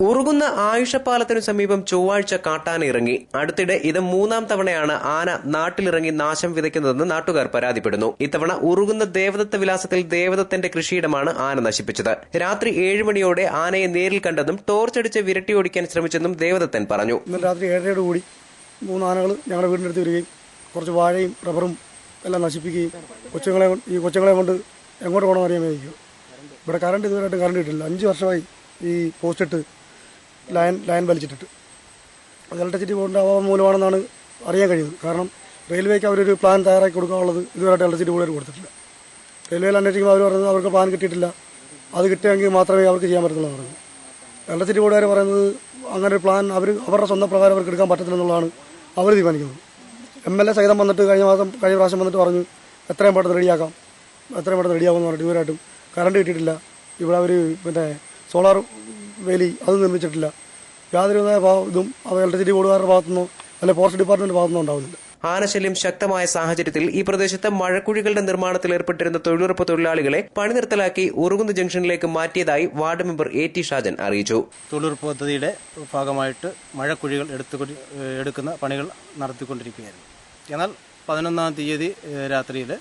ഉറുകുന്ന ആയുഷപ്പാലത്തിനു സമീപം ചൊവ്വാഴ്ച കാട്ടാന ഇറങ്ങി. അടുത്തിടെ ഇത് 3-ാം തവണയാണ് ആന നാട്ടിലിറങ്ങി നാശം വിതയ്ക്കുന്നതെന്ന് നാട്ടുകാർ പരാതിപ്പെടുന്നു. ഇത്തവണ ഉറുകുന്ന ദേവദത്ത വിലാസത്തിൽ ദേവദത്തന്റെ കൃഷിയിടമാണ് ആന നശിപ്പിച്ചത്. രാത്രി 7 മണിയോടെ ആനയെ നേരിൽ കണ്ടെന്നും ടോർച്ചടിച്ച് വിരട്ടിയോടിക്കാൻ ശ്രമിച്ചെന്നും ദേവദത്തൻ പറഞ്ഞു. രാത്രി 7:30 കൂടി 3 ആനകൾ ഞങ്ങളുടെ വീടിന്റെ അടുത്ത് വരികയും കുറച്ച് വാഴയും റബ്ബറും എല്ലാം നശിപ്പിക്കുകയും കൊച്ചുങ്ങളെ കൊണ്ട് എങ്ങോട്ട് പോകണമെന്ന് അറിയാൻ കഴിയും. ഇവിടെ കറണ്ട് ഇതുവരെയായിട്ട് കറണ്ട് കിട്ടില്ല. 5 വർഷമായി ഈ പോസ്റ്റിട്ട് ലൈൻ വലിച്ചിട്ടിട്ട്. അത് ഇലക്ട്രിസിറ്റി ബോർഡിൻ്റെ അഭാവം മൂലമാണെന്നാണ് അറിയാൻ കഴിയുന്നത്. കാരണം റെയിൽവേക്ക് അവരൊരു പ്ലാൻ തയ്യാറാക്കി കൊടുക്കാനുള്ളത് ഇതുവരെയായിട്ട് ഇലക്ട്രിസിറ്റി ബോർഡിൽ കൊടുത്തിട്ടില്ല. റെയിൽവേയിൽ അന്വേഷിക്കുമ്പോൾ അവർ പറയുന്നത് അവർക്ക് പ്ലാൻ കിട്ടിയിട്ടില്ല, അത് കിട്ടിയെങ്കിൽ മാത്രമേ അവർക്ക് ചെയ്യാൻ പറ്റുള്ളൂ പറഞ്ഞു. ഇലക്ട്രിസിറ്റി ബോർഡുകാർ പറയുന്നത് അങ്ങനെ ഒരു പ്ലാൻ അവരുടെ സ്വന്തം പ്രകാരം അവർക്ക് എടുക്കാൻ പറ്റത്തില്ലെന്നുള്ളതാണ് അവർ തീരുമാനിക്കുന്നത്. MLA സഹിതം വന്നിട്ട് കഴിഞ്ഞ പ്രാവശ്യം വന്നിട്ട് പറഞ്ഞു എത്രയും പെട്ടെന്ന് റെഡിയാകുമെന്ന് പറഞ്ഞിട്ട് ഇതുവരെയായിട്ടും കറണ്ട് കിട്ടിയിട്ടില്ല. ഇവിടെ അവർ സോളാർ വേലി അത് നിർമ്മിച്ചിട്ടില്ല. യാതൊരു ഇതും ഇലക്ട്രിസിറ്റി ബോർഡുകാരുടെ ഭാഗത്തുനിന്നോ അല്ലെങ്കിൽ ഫോറസ്റ്റ് ഡിപ്പാർട്ട്മെന്റ് ഭാഗത്തുനിന്നോ ഉണ്ടാവുന്നില്ല. ആനശല്യം ശക്തമായ സാഹചര്യത്തിൽ ഈ പ്രദേശത്ത് മഴക്കുഴികളുടെ നിർമ്മാണത്തിൽ ഏർപ്പെട്ടിരുന്ന തൊഴിലുറപ്പ് തൊഴിലാളികളെ പണി നിർത്തലാക്കി ഉറുകുന്ന ജംഗ്ഷനിലേക്ക് മാറ്റിയതായി വാർഡ് മെമ്പർ AT ഷാജൻ അറിയിച്ചു. തൊഴിലുറപ്പ് പദ്ധതിയുടെ ഭാഗമായിട്ട് മഴക്കുഴികൾ എടുക്കുന്ന പണികൾ നടത്തിക്കൊണ്ടിരിക്കുകയായിരുന്നു. എന്നാൽ 11-ാം തീയതി രാത്രിയിൽ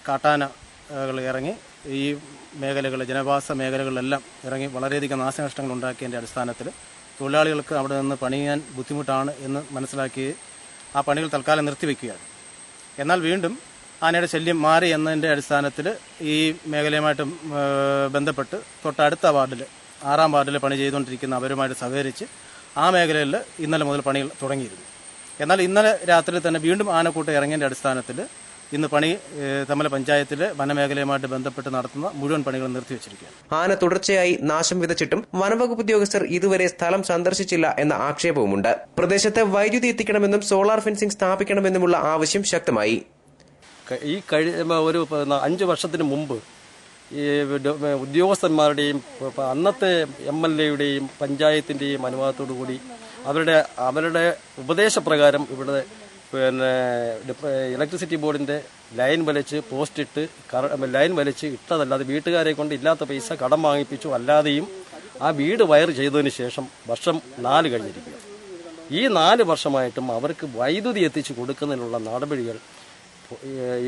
കാട്ടാനകൾ ഇറങ്ങി ഈ ജനവാസ മേഖലകളിലെല്ലാം ഇറങ്ങി വളരെയധികം നാശനഷ്ടങ്ങൾ ഉണ്ടാക്കിയതിൻ്റെ അടിസ്ഥാനത്തിൽ തൊഴിലാളികൾക്ക് അവിടെ നിന്ന് പണിയാൻ ബുദ്ധിമുട്ടാണ് എന്ന് മനസ്സിലാക്കി ആ പണികൾ തൽക്കാലം നിർത്തിവെക്കുകയാണ്. എന്നാൽ വീണ്ടും ആനയുടെ ശല്യം മാറി എന്നതിൻ്റെ അടിസ്ഥാനത്തിൽ ഈ മേഖലയുമായിട്ട് ബന്ധപ്പെട്ട് തൊട്ടടുത്ത വാർഡിൽ 6-ാം വാർഡിൽ പണി ചെയ്തുകൊണ്ടിരിക്കുന്ന അവരുമായിട്ട് സഹകരിച്ച് ആ മേഖലയിൽ ഇന്നലെ മുതൽ പണികൾ തുടങ്ങിയിരുന്നു. എന്നാൽ ഇന്നലെ രാത്രി തന്നെ വീണ്ടും ആനക്കൂട്ടം ഇറങ്ങിയതിൻ്റെ അടിസ്ഥാനത്തിൽ ഇന്ന് പണി തമ്മല പഞ്ചായത്തിലെ വനമേഖലയുമായിട്ട് ബന്ധപ്പെട്ട് നടത്തുന്ന മുഴുവൻ പണികൾ നിർത്തിവെച്ചിരിക്കുകയാണ്. ആന തുടർച്ചയായി നാശം വിതച്ചിട്ടും വനംവകുപ്പ് ഉദ്യോഗസ്ഥർ ഇതുവരെ സ്ഥലം സന്ദർശിച്ചില്ല എന്ന ആക്ഷേപവുമുണ്ട്. പ്രദേശത്ത് വൈദ്യുതി എത്തിക്കണമെന്നും സോളാർ ഫെൻസിംഗ് സ്ഥാപിക്കണമെന്നുമുള്ള ആവശ്യം ശക്തമായി. ഈ ഒരു 5 വർഷത്തിന് മുമ്പ് ഈ ഉദ്യോഗസ്ഥന്മാരുടെയും അന്നത്തെ MLAയുടെയും പഞ്ചായത്തിന്റെയും അനുവാദത്തോടു കൂടി അവരുടെ ഉപദേശപ്രകാരം ഇവിടെ ഇലക്ട്രിസിറ്റി ബോർഡിന്റെ ലൈൻ വലിച്ച് ഇട്ടതല്ലാതെ വീട്ടുകാരെ കൊണ്ട് ഇല്ലാത്ത പൈസ കടം വാങ്ങിപ്പിച്ചു അല്ലാതെയും ആ വീട് വയർ ചെയ്തതിന് ശേഷം വർഷം 4 കഴിഞ്ഞിരിക്കുക. ഈ 4 വർഷമായിട്ടും അവർക്ക് വൈദ്യുതി എത്തിച്ചു കൊടുക്കുന്നതിനുള്ള നടപടികൾ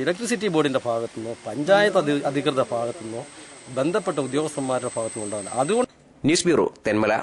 ഇലക്ട്രിസിറ്റി ബോർഡിന്റെ ഭാഗത്തുനിന്നോ പഞ്ചായത്ത് അധികൃതരുടെ ഭാഗത്തുനിന്നോ ബന്ധപ്പെട്ട ഉദ്യോഗസ്ഥന്മാരുടെ ഭാഗത്തുനിന്നോ ഉണ്ടാവില്ല. അതുകൊണ്ട് ന്യൂസ് ബ്യൂറോ തെന്മല.